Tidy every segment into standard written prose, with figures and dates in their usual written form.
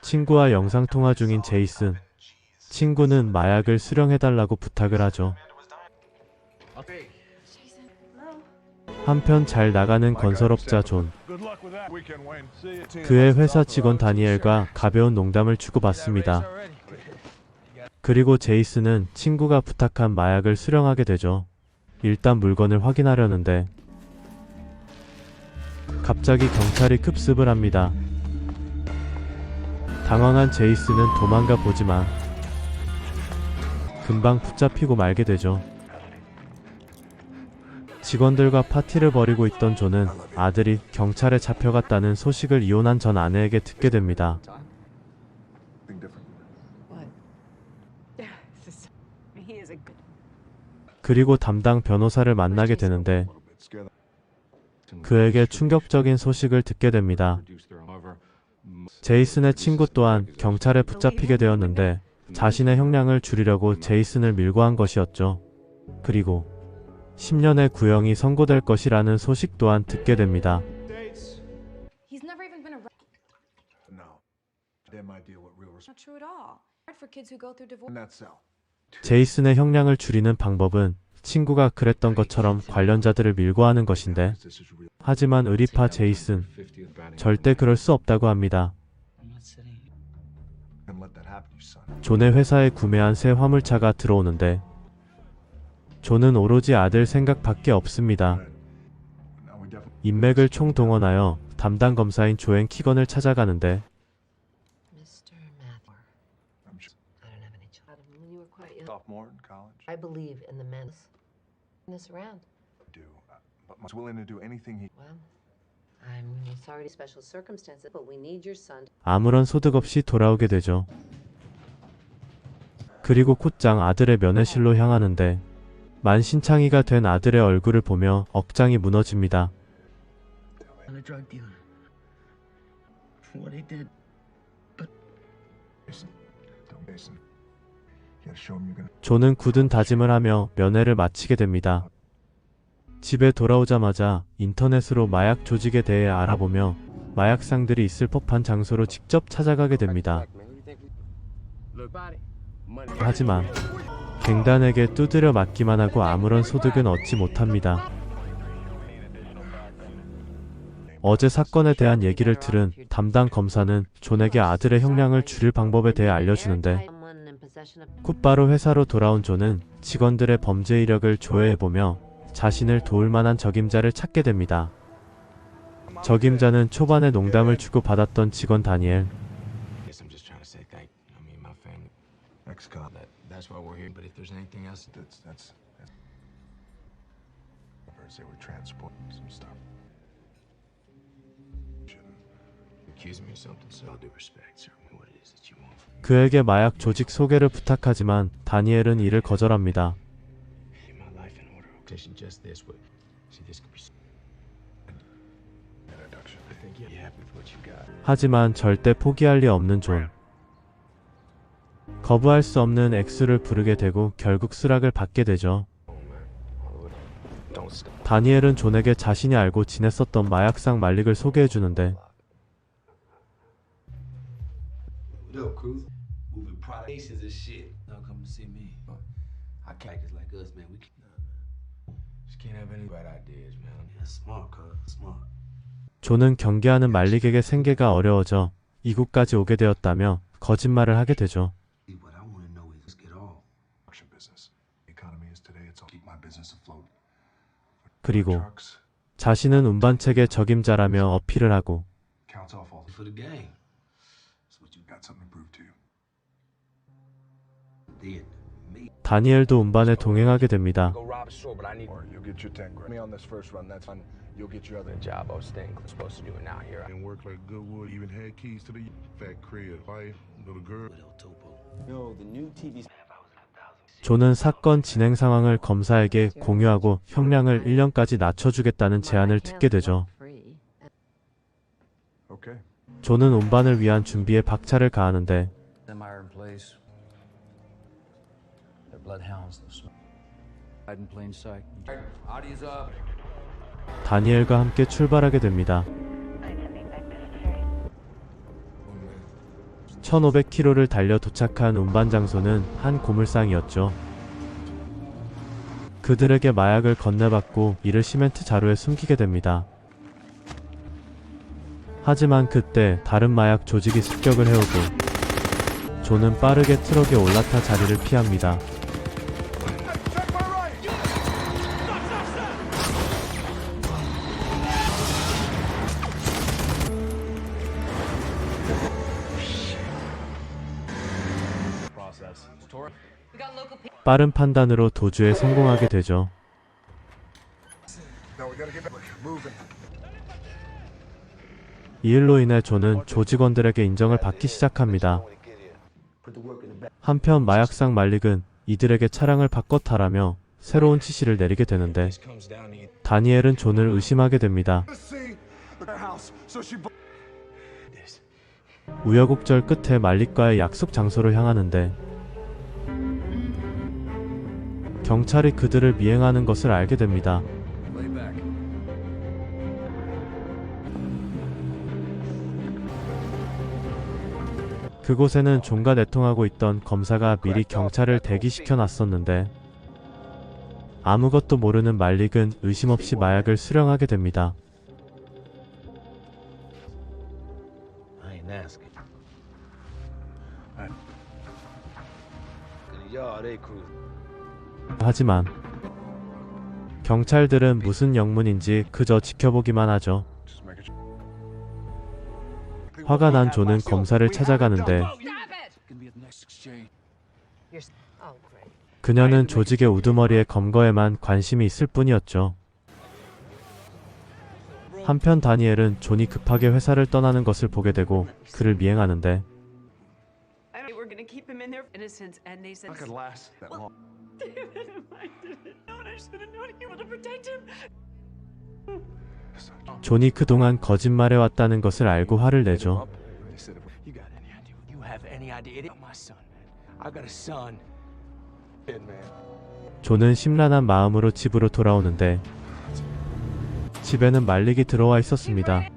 친구와 영상통화 중인 제이슨. 친구는 마약을 수령해달라고 부탁을 하죠. 한편 잘 나가는 건설업자 존. 그의 회사 직원 다니엘과 가벼운 농담을 주고받습니다. 그리고 제이슨은 친구가 부탁한 마약을 수령하게 되죠. 일단 물건을 확인하려는데 갑자기 경찰이 급습을 합니다. 당황한 제이슨은 도망가 보지만 금방 붙잡히고 말게 되죠. 직원들과 파티를 벌이고 있던 존은 아들이 경찰에 잡혀갔다는 소식을 이혼한 전 아내에게 듣게 됩니다. 그리고 담당 변호사를 만나게 되는데 그에게 충격적인 소식을 듣게 됩니다. 제이슨의 친구 또한 경찰에 붙잡히게 되었는데 자신의 형량을 줄이려고 제이슨을 밀고 한 것이었죠. 그리고 10년의 구형이 선고될 것이라는 소식 또한 듣게 됩니다. 제이슨의 형량을 줄이는 방법은 친구가 그랬던 것처럼 관련자들을 밀고 하는 것인데, 하지만 의리파 제이슨, 절대 그럴 수 없다고 합니다. 존의 회사에 구매한 새 화물차가 들어오는데 존은 오로지 아들 생각밖에 없습니다. 인맥을 총동원하여 담당 검사인 조앤 키건을 찾아가는데 아무런 소득 없이 돌아오게 되죠. 그리고 곧장 아들의 면회실로 향하는데 만신창이가 된 아들의 얼굴을 보며 억장이 무너집니다. 존은 굳은 다짐을 하며 면회를 마치게 됩니다. 집에 돌아오자마자 인터넷으로 마약 조직에 대해 알아보며 마약상들이 있을 법한 장소로 직접 찾아가게 됩니다. 하지만 갱단에게 두드려 맞기만 하고 아무런 소득은 얻지 못합니다. 어제 사건에 대한 얘기를 들은 담당 검사는 존에게 아들의 형량을 줄일 방법에 대해 알려주는데 곧바로 회사로 돌아온 존은 직원들의 범죄 이력을 조회해보며 자신을 도울 만한 적임자를 찾게 됩니다. 적임자는 초반에 농담을 주고받았던 직원 다니엘. 그에게 마약 조직 소개를 부탁하지만 다니엘은 이를 거절합니다. 하지만 절대 포기할 리 없는 존. 거부할 수 없는 액수를 부르게 되고 결국 수락을 받게 되죠. 다니엘은 존에게 자신이 알고 지냈었던 마약상 말릭을 소개해주는데 존은 경계하는 말릭에게 생계가 어려워져 이곳까지 오게 되었다며 거짓말을 하게 되죠. 그리고 자신은 운반책의 적임자라며 어필을 하고 다니엘도 운반에 동행하게 됩니다. 존은 사건 진행 상황을 검사에게 공유하고 형량을 1년까지 낮춰주겠다는 제안을 듣게 되죠. 존은 운반을 위한 준비에 박차를 가하는데 다니엘과 함께 출발하게 됩니다. 1500km를 달려 도착한 운반 장소는 한 고물상이었죠. 그들에게 마약을 건네받고 이를 시멘트 자루에 숨기게 됩니다. 하지만 그때 다른 마약 조직이 습격을 해오고 존은 빠르게 트럭에 올라타 자리를 피합니다. 빠른 판단으로 도주에 성공하게 되죠. 이 일로 인해 존은 조직원들에게 인정을 받기 시작합니다. 한편 마약상 말릭은 이들에게 차량을 바꿔 타라며 새로운 지시를 내리게 되는데 다니엘은 존을 의심하게 됩니다. 우여곡절 끝에 말릭과의 약속 장소로 향하는데 경찰이 그들을 미행하는 것을 알게 됩니다. 그곳에는 존과 내통하고 있던 검사가 미리 경찰을 대기시켜 놨었는데 아무것도 모르는 말릭은 의심 없이 마약을 수령하게 됩니다. 하지만 경찰들은 무슨 영문인지 그저 지켜보기만 하죠. 화가 난 존은 검사를 찾아가는데 그녀는 조직의 우두머리의 검거에만 관심이 있을 뿐이었죠. 한편 다니엘은 존이 급하게 회사를 떠나는 것을 보게 되고 그를 미행하는데 존이 그동안 거짓말해왔다는 것을 알고 화를 내죠. 존은 심란한 마음으로 집으로 돌아오는데 집에는 말릭이 들어와 있었습니다.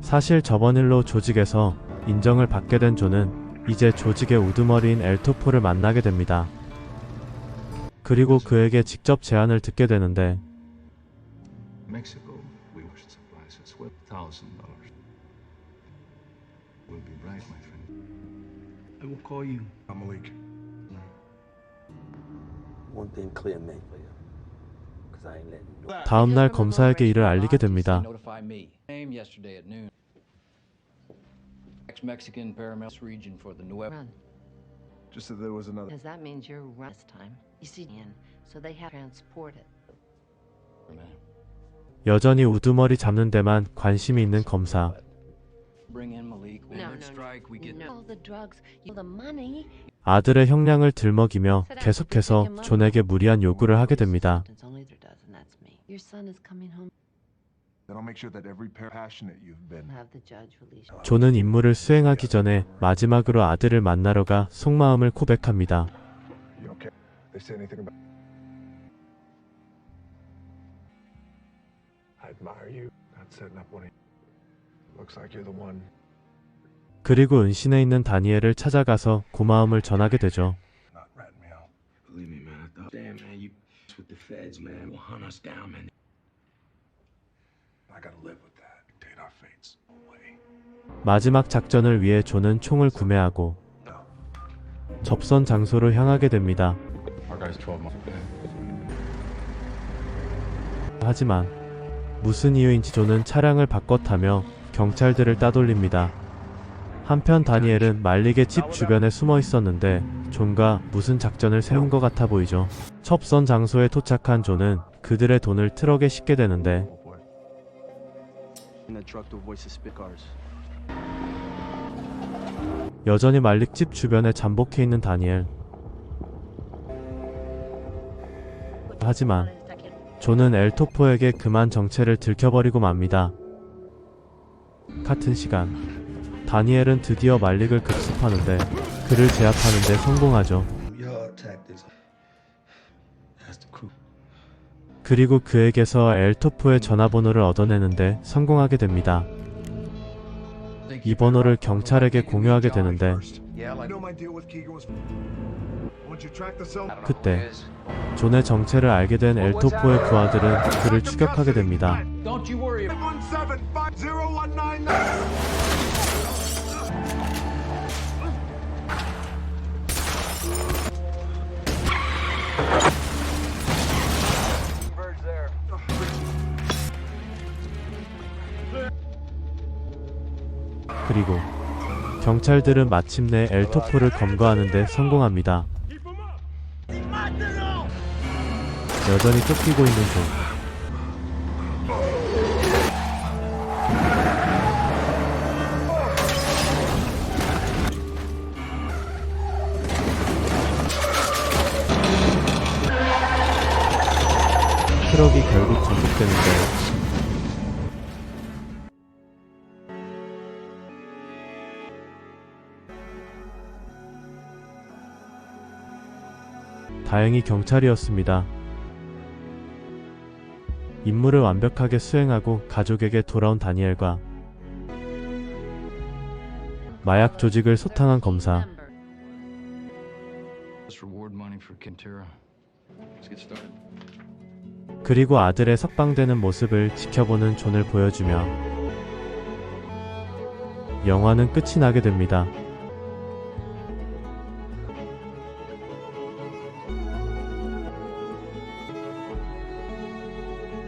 사실 저번 일로 조직에서 인정을 받게 된 존은 이제 조직의 우두머리인 엘토포를 만나게 됩니다. 그리고 그에게 직접 제안을 듣게 되는데 다음날 검사에게 이를 알리게 됩니다. Mexican paramount region for the new Run. Just that there was another. Because that means you're run this time. You see, so they have transported. 여전히 우두머리 잡는 데만 관심이 있는 검사. Bring in Malik. We No, win no, strike. We get no. All the drugs, the money. 아들의 형량을 들먹이며 계속해서 존에게 무리한 요구를 하게 됩니다. Your son is coming home. Then I'll make sure that every passionate you've been. Have the judge release. 존은 임무를 수행하기 전에 마지막으로 아들을 만나러 가 속마음을 고백합니다. You don't care. They say anything about. I admire you. Not setting up one. Looks like you're the one. 그리고 은신에 있는 다니엘을 찾아가서 고마움을 전하게 되죠. Not rat me out. Believe me, man. I thought, damn, man, you with the feds, man, will hunt us down, man. I gotta live with that. Dictate our fates. Way. 마지막 작전을 위해 존은 총을 구매하고 접선 장소로 향하게 됩니다. Our guy's 12 months. 하지만 무슨 이유인지 존은 차량을 바꿔 타며 경찰들을 따돌립니다. 한편 다니엘은 말릭의 집 주변에 숨어 있었는데 존과 무슨 작전을 세운 것 같아 보이죠. 첩선 장소에 도착한 존은 그들의 돈을 트럭에 싣게 되는데 여전히 말릭 집 주변에 잠복해 있는 다니엘. 하지만 존은 엘토포에게 그만 정체를 들켜버리고 맙니다. 같은 시간 다니엘은 드디어 말릭을 급습하는데 그를 제압하는 데 성공하죠. 그리고 그에게서 엘토프의 전화번호를 얻어내는데 성공하게 됩니다. 이 번호를 경찰에게 공유하게 되는데 Yeah, I know my deal with Keegan was. Once you track the cell. 그때 존의 정체를 알게 된 엘토포의 부하들은 그를 추격하게 됩니다. Don't you worry. 1750199. Birds there. 그리고 경찰들은 마침내 엘토포를 검거하는데 성공합니다. 여전히 쫓기고 있는 존. 트럭이 결국 전복되는데 다행히 경찰이었습니다. 임무를 완벽하게 수행하고 가족에게 돌아온 다니엘과 마약 조직을 소탕한 검사. Let's reward money for Quintero. Let's get started. 그리고 아들의 석방되는 모습을 지켜보는 존을 보여주며 영화는 끝이 나게 됩니다.